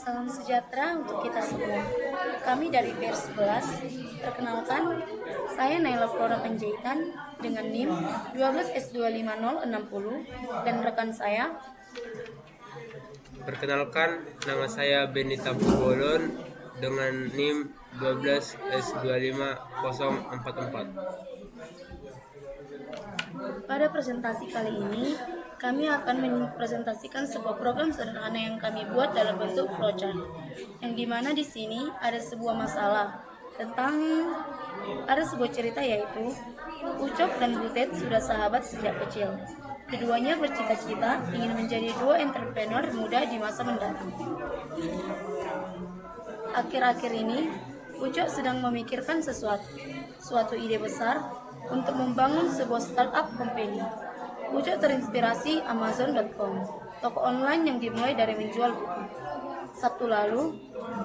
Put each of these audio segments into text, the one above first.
Salam sejahtera untuk kita semua. Kami dari PR11. Perkenalkan, saya Naila Flora Panjaitan dengan NIM 12S25060 dan rekan saya. Perkenalkan, nama saya Benita Bolon dengan NIM 12S25044. Pada presentasi kali ini, kami akan mempresentasikan sebuah program sederhana yang kami buat dalam bentuk flowchart. Yang dimana di sini ada sebuah masalah ada sebuah cerita, yaitu Ucok dan Butet sudah sahabat sejak kecil. Keduanya bercita-cita ingin menjadi dua entrepreneur muda di masa mendatang. Akhir-akhir ini, Ucok sedang memikirkan suatu ide besar untuk membangun sebuah startup company. Ucok terinspirasi Amazon.com, toko online yang dimulai dari menjual buku. Sabtu lalu,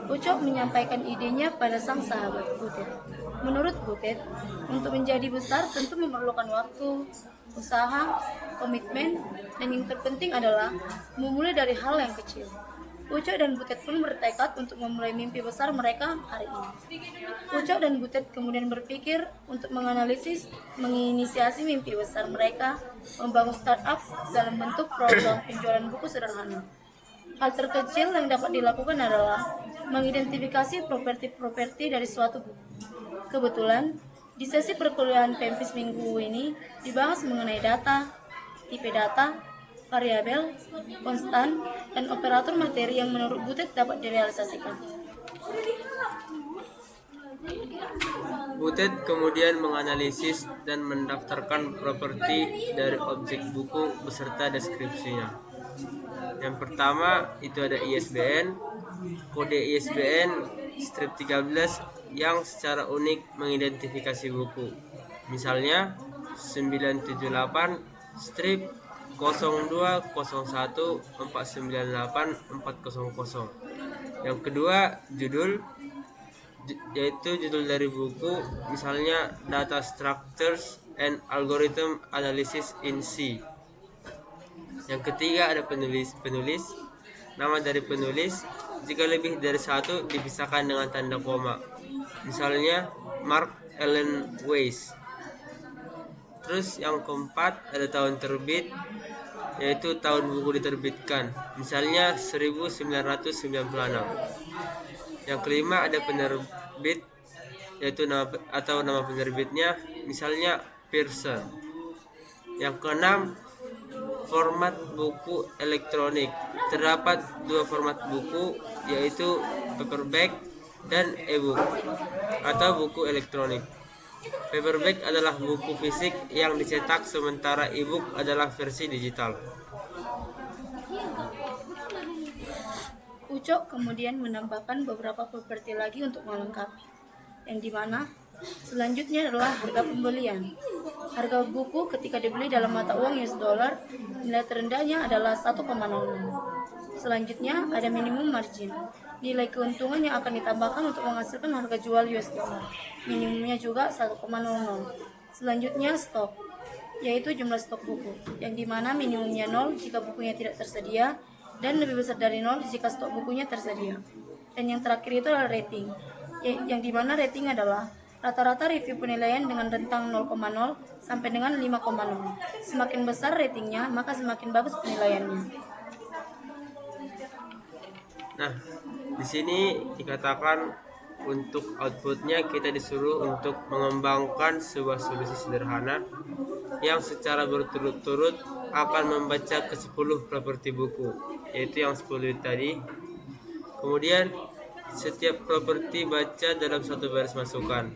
Ucok menyampaikan idenya pada sang sahabat Butet. Menurut Butet, untuk menjadi besar tentu memerlukan waktu, usaha, komitmen, dan yang terpenting adalah memulai dari hal yang kecil. Ucok dan Butet pun bertekad untuk memulai mimpi besar mereka hari ini. Ucok dan Butet kemudian berpikir untuk menginisiasi mimpi besar mereka, membangun startup dalam bentuk program penjualan buku sederhana. Hal terkecil yang dapat dilakukan adalah mengidentifikasi properti dari suatu buku. Kebetulan, di sesi perkuliahan PEMFIS minggu ini dibahas mengenai data, tipe data, variabel, konstan, dan operator materi yang menurut Butet dapat direalisasikan. Butet kemudian menganalisis dan mendaftarkan properti dari objek buku beserta deskripsinya. Yang pertama itu ada ISBN, kode ISBN strip 13 yang secara unik mengidentifikasi buku. Misalnya 978 strip 0201498400. Yang kedua, judul, yaitu judul dari buku, misalnya Data Structures and Algorithm Analysis in C. Yang ketiga ada penulis, nama dari penulis, jika lebih dari satu dipisahkan dengan tanda koma, misalnya Mark Allen Weiss. Terus yang keempat ada tahun terbit, yaitu tahun buku diterbitkan, misalnya 1996. Yang kelima ada penerbit, yaitu nama penerbitnya, misalnya Pearson. Yang keenam, format buku elektronik. Terdapat dua format buku, yaitu paperback dan e-book atau buku elektronik. Paperback adalah buku fisik yang dicetak, sementara e-book adalah versi digital. Ucok kemudian menambahkan beberapa properti lagi untuk melengkapi, yang dimana selanjutnya adalah harga pembelian. Harga buku ketika dibeli dalam mata uang US dollar, nilai terendahnya adalah 1,00. Selanjutnya ada minimum margin, nilai keuntungan yang akan ditambahkan untuk menghasilkan harga jual US dollar. Minimumnya juga 1,00. Selanjutnya stok, yaitu jumlah stok buku, yang dimana minimumnya 0 jika bukunya tidak tersedia, dan lebih besar dari 0 jika stok bukunya tersedia. Dan yang terakhir itu adalah rating, yang dimana rating adalah rata-rata review penilaian dengan rentang 0,0 sampai dengan 5,0. Semakin besar ratingnya, maka semakin bagus penilaiannya. Nah, di sini dikatakan untuk outputnya kita disuruh untuk mengembangkan sebuah solusi sederhana yang secara berturut-turut akan membaca ke 10 properti buku, yaitu yang 10 tadi. Kemudian setiap properti baca dalam satu baris masukan.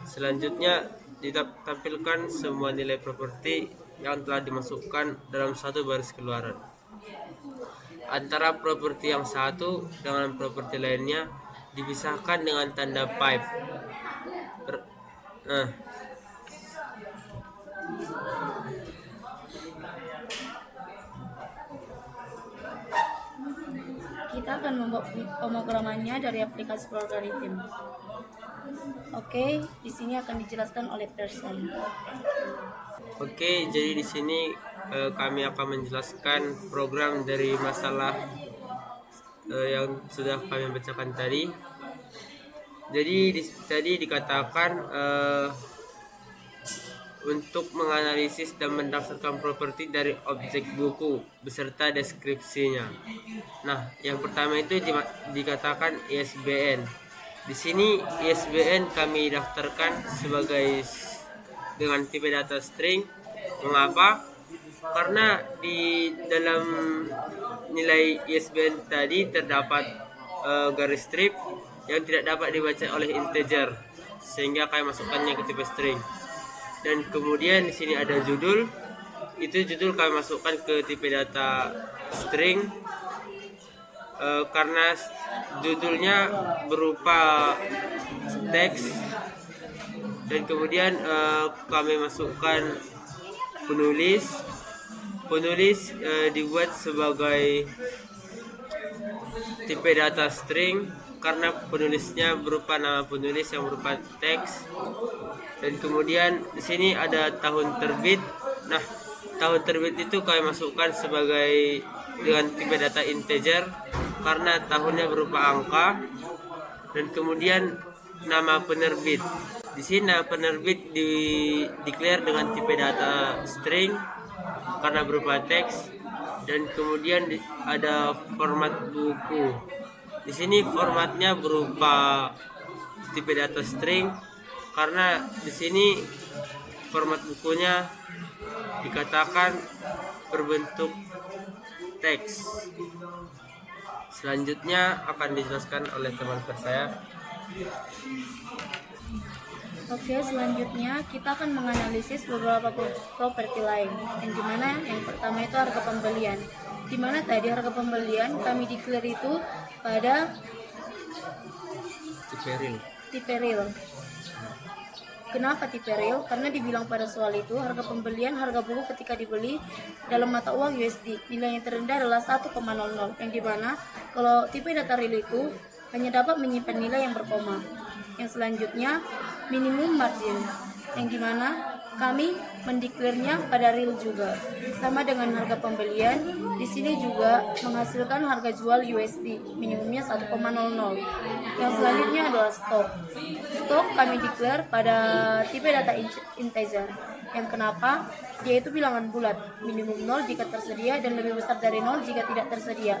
Selanjutnya ditampilkan semua nilai properti yang telah dimasukkan dalam satu baris keluaran. Antara properti yang satu dengan properti lainnya dipisahkan dengan tanda pipe. Kita akan membuat pemrogramannya dari aplikasi Logarithm. Oke, di sini akan dijelaskan oleh Pearson. Oke, jadi di sini kami akan menjelaskan program dari masalah yang sudah kami bacakan tadi. Jadi tadi dikatakan untuk menganalisis dan mendaftarkan properti dari objek buku beserta deskripsinya. Nah, yang pertama itu dikatakan ISBN. Di sini ISBN kami daftarkan sebagai dengan tipe data string. Mengapa? Karena di dalam nilai ISBN tadi terdapat garis strip yang tidak dapat dibaca oleh integer, sehingga kami masukkannya ke tipe string. Dan kemudian di sini ada judul, itu judul kami masukkan ke tipe data string karena judulnya berupa teks. Dan kemudian kami masukkan penulis dibuat sebagai tipe data string karena penulisnya berupa nama penulis yang berupa teks. Dan kemudian di sini ada tahun terbit. Nah, tahun terbit itu kami masukkan sebagai dengan tipe data integer karena tahunnya berupa angka. Dan kemudian nama penerbit. Di sini nama penerbit declare dengan tipe data string karena berupa teks. Dan kemudian ada format buku. Di sini formatnya berupa tipe data string karena di sini format bukunya dikatakan berbentuk teks. Selanjutnya akan dijelaskan oleh teman saya. Oke, selanjutnya kita akan menganalisis beberapa properti lain. Yang dimana yang pertama itu harga pembelian. Dimana tadi harga pembelian kami declare itu pada tipe real. Kenapa tipe real? Karena dibilang pada soal itu harga pembelian harga buku ketika dibeli dalam mata uang USD nilai yang terendah adalah 1,00, yang dimana kalau tipe data real itu hanya dapat menyimpan nilai yang berkoma. Yang selanjutnya minimum margin, yang dimana kami mendeklarnya pada real juga, sama dengan harga pembelian. Di sini juga menghasilkan harga jual USD minimumnya 1,00. Yang selanjutnya adalah stok. Stok kami declare pada tipe data integer. Yang kenapa? Dia itu bilangan bulat, minimum 0 jika tersedia dan lebih besar dari 0 jika tidak tersedia.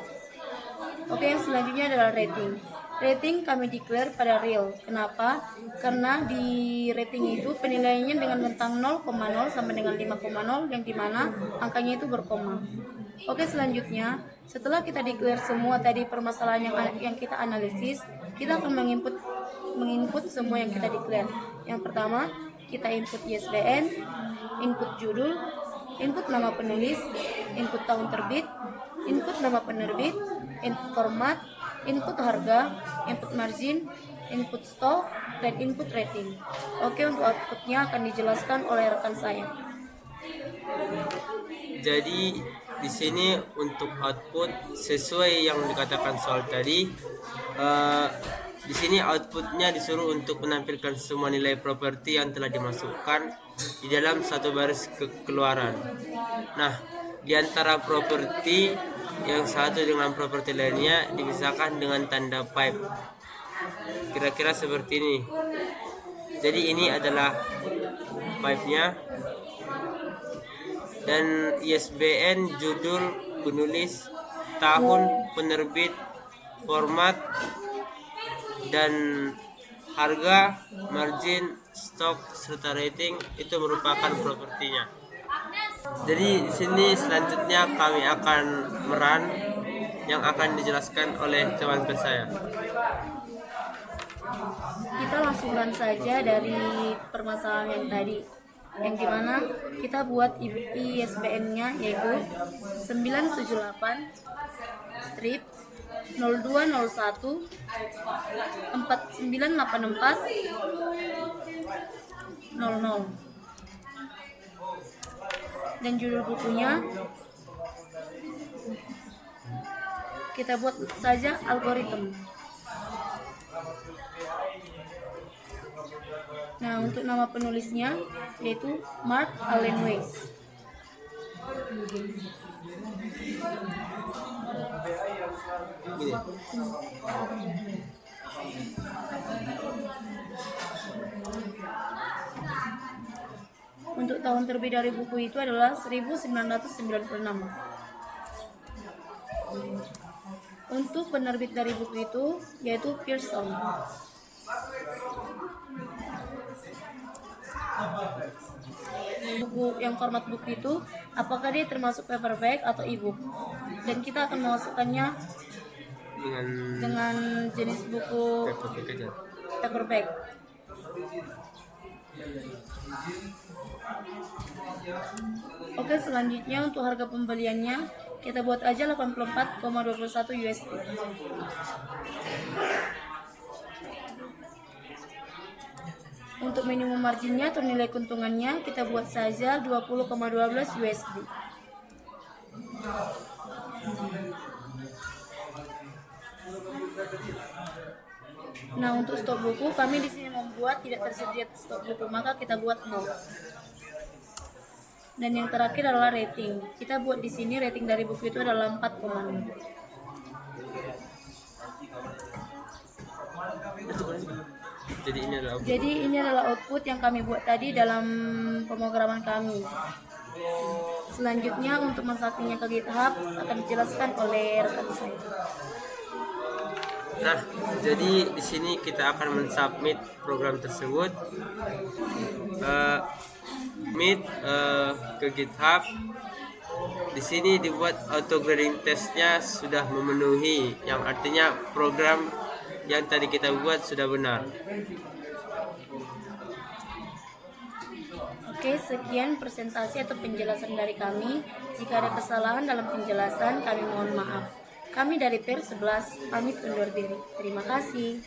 Oke, yang selanjutnya adalah rating. Rating kami declare pada real. Kenapa? Karena di rating itu penilaiannya dengan rentang 0,0 sampai dengan 5,0, yang dimana angkanya itu berkoma. Oke, selanjutnya setelah kita declare semua tadi permasalahan yang kita analisis, kita akan menginput semua yang kita declare. Yang pertama, kita input ISBN, input judul, input nama penulis, input tahun terbit, input nama penerbit, input format, input harga, input margin, input stok, dan input rating. Oke, untuk outputnya akan dijelaskan oleh rekan saya. Jadi di sini untuk output sesuai yang dikatakan soal tadi, di sini outputnya disuruh untuk menampilkan semua nilai properti yang telah dimasukkan di dalam satu baris keluaran. Nah, di antara properti yang satu dengan properti lainnya dipisahkan dengan tanda pipe. Kira-kira seperti ini. Jadi ini adalah pipe-nya. Dan ISBN, judul, penulis, tahun, penerbit, format, dan harga, margin, stok, serta rating itu merupakan propertinya. Jadi di sini selanjutnya kami akan meran yang akan dijelaskan oleh teman saya. Kita langsung run saja dari permasalahan yang tadi, yang dimana kita buat ISBN-nya yaitu 978 strip 0201 4984 00, dan judul bukunya kita buat saja algoritma. Nah, untuk nama penulisnya yaitu Mark Allen Weiss. Gini. Untuk tahun terbit dari buku itu adalah 1996. Untuk penerbit dari buku itu yaitu Pearson. Buku yang format buku itu apakah dia termasuk paperback atau ebook? Dan kita akan memasukkannya dengan jenis buku paperback aja. paperback. Oke, selanjutnya untuk harga pembeliannya kita buat aja 84,21 USD. Untuk minimum marginnya atau nilai keuntungannya kita buat saja 20,12 USD. Nah, untuk stok buku kami di sini membuat tidak tersedia stok buku, maka kita buat 0. Dan yang terakhir adalah rating. Kita buat di sini rating dari buku itu adalah 4,6. Jadi ini adalah output yang kami buat tadi dalam pemrograman kami. Selanjutnya untuk mensubmitnya ke GitHub akan dijelaskan oleh rekan saya. Nah, jadi di sini kita akan mensubmit program tersebut ke GitHub. Di sini dibuat auto grading testnya sudah memenuhi, yang artinya program yang tadi kita buat sudah benar. Oke, sekian presentasi atau penjelasan dari kami. Jika ada kesalahan dalam penjelasan, kami mohon maaf. Kami dari PER 11 pamit undur diri. Terima kasih.